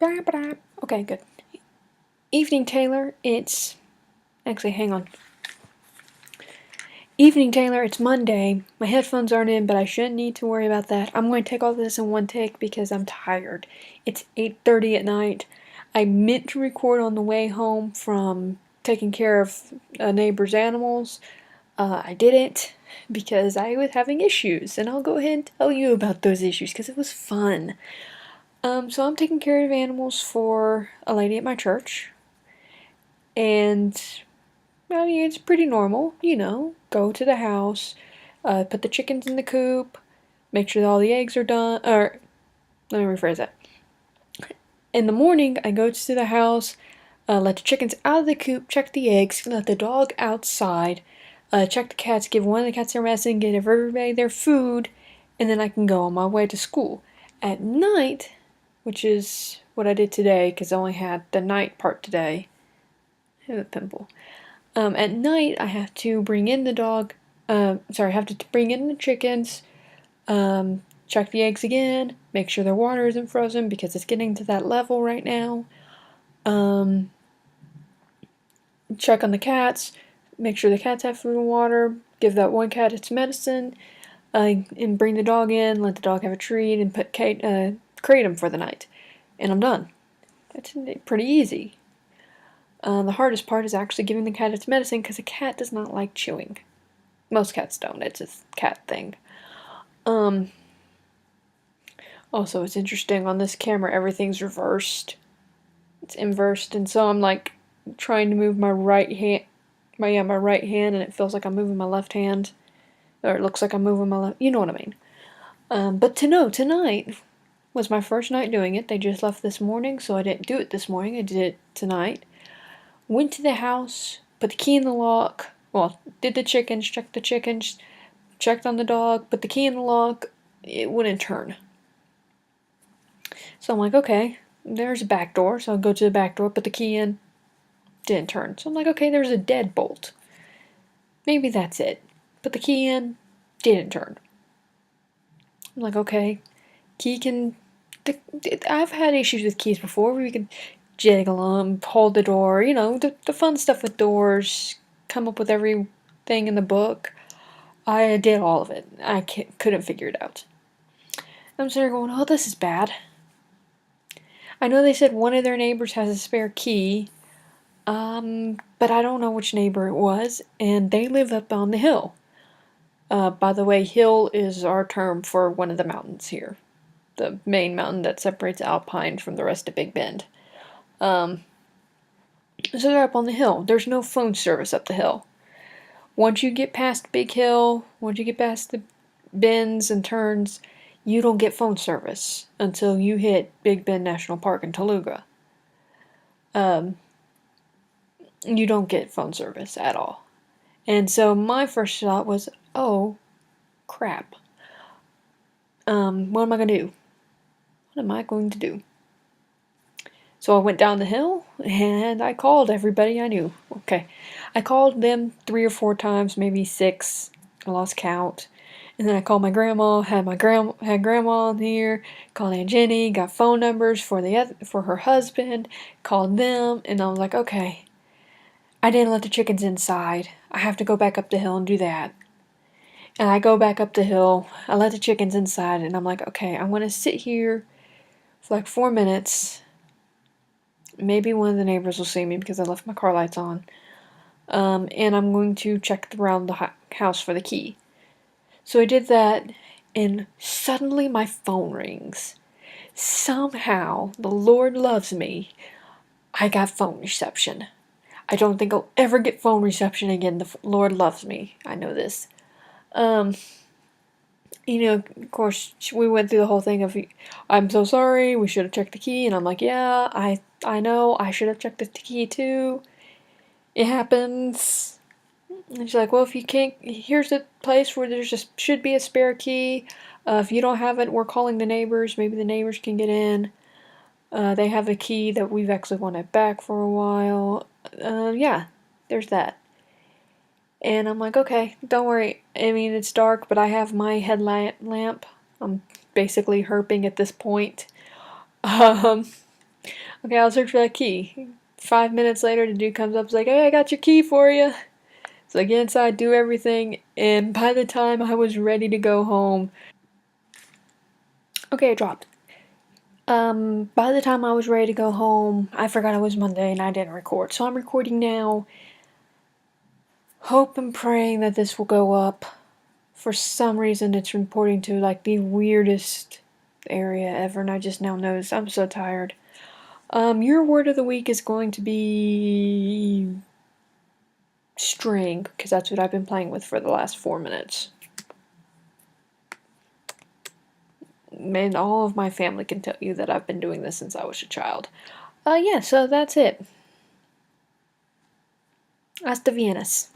Okay, good. Evening, Taylor. Actually, hang on. Evening, Taylor. It's Monday. My headphones aren't in, but I shouldn't need to worry about that. I'm going to take all this in one take because I'm tired. It's 8:30 at night. I meant to record on the way home from taking care of a neighbor's animals. I didn't because I was having issues, and I'll go ahead and tell you about those issues because it was fun. So I'm taking care of animals for a lady at my church, and I mean, it's pretty normal, go to the house, put the chickens in the coop, make sure that all the eggs are done, or, let me rephrase that. In the morning, I go to the house, let the chickens out of the coop, check the eggs, let the dog outside, check the cats, give one of the cats their medicine, give everybody their food, and then I can go on my way to school. At night, which is what I did today, because I only had the night part today. I have a pimple. At night, I have to bring in the dog. I have to bring in the chickens, check the eggs again, make sure their water isn't frozen because it's getting to that level right now. Check on the cats, make sure the cats have food and water, give that one cat its medicine, and bring the dog in, let the dog have a treat, and put Kratom for the night. And I'm done. That's pretty easy. The hardest part is actually giving the cat its medicine because a cat does not like chewing. Most cats don't. It's a cat thing. Also, it's interesting, on this camera everything's reversed. It's inversed, and so I'm like trying to move my right hand, my right hand, and it feels like I'm moving my left hand, or it looks like I'm moving my left. You know what I mean. But tonight was my first night doing it. They just left this morning, so I didn't do it this morning. I did it tonight. Went to the house, put the key in the lock. Well, did the chickens, checked the chickens, checked on the dog, put the key in the lock. It wouldn't turn. So I'm like, okay, there's a back door. So I'll go to the back door, put the key in. Didn't turn. So I'm like, okay, there's a deadbolt. Maybe that's it. Put the key in. Didn't turn. I'm like, okay, key can... I've had issues with keys before where you can jiggle them, hold the door, the fun stuff with doors, come up with everything in the book. I did all of it. I couldn't figure it out. I'm sitting there going, oh, this is bad. I know they said one of their neighbors has a spare key, but I don't know which neighbor it was, and they live up on the hill. By the way, hill is our term for one of the mountains here. The main mountain that separates Alpine from the rest of Big Bend. So they're up on the hill. There's no phone service up the hill. Once you get past Big Hill, once you get past the bends and turns, you don't get phone service until you hit Big Bend National Park in Toluga. You don't get phone service at all. And so my first thought was, oh, crap. What am I going to do? What am I going to do? So I went down the hill, and I called everybody I knew. Okay. I called them 3 or 4 times, maybe 6. I lost count. And then I called my grandma, had grandma on here, called Aunt Jenny, got phone numbers for her husband, called them, and I was like, okay, I didn't let the chickens inside. I have to go back up the hill and do that. And I go back up the hill, I let the chickens inside, and I'm like, okay, I'm going to sit here for like 4 minutes. Maybe one of the neighbors will see me because I left my car lights on. And I'm going to check around the house for the key. So I did that, and suddenly my phone rings. Somehow, the Lord loves me, I got phone reception. I don't think I'll ever get phone reception again. The Lord loves me. I know this. Of course, we went through the whole thing of, I'm so sorry, we should have checked the key, and I'm like, yeah, I know, I should have checked the key too. It happens. And she's like, well, if you can't, here's a place where there should be a spare key. If you don't have it, we're calling the neighbors. Maybe the neighbors can get in. They have a key that we've actually wanted back for a while. Yeah, there's that. And I'm like, okay, don't worry. I mean, it's dark, but I have my headlamp. I'm basically herping at this point. Okay, I'll search for that key. 5 minutes later, the dude comes up, is like, hey, I got your key for you. So I get inside, do everything, and by the time I was ready to go home, okay, it dropped. By the time I was ready to go home, I forgot it was Monday and I didn't record. So I'm recording now. Hope and praying that this will go up. For some reason, it's reporting to like the weirdest area ever, and I just now noticed. I'm so tired. Your word of the week is going to be string, because that's what I've been playing with for the last 4 minutes. And all of my family can tell you that I've been doing this since I was a child. Yeah, so that's it. Hasta Viennas.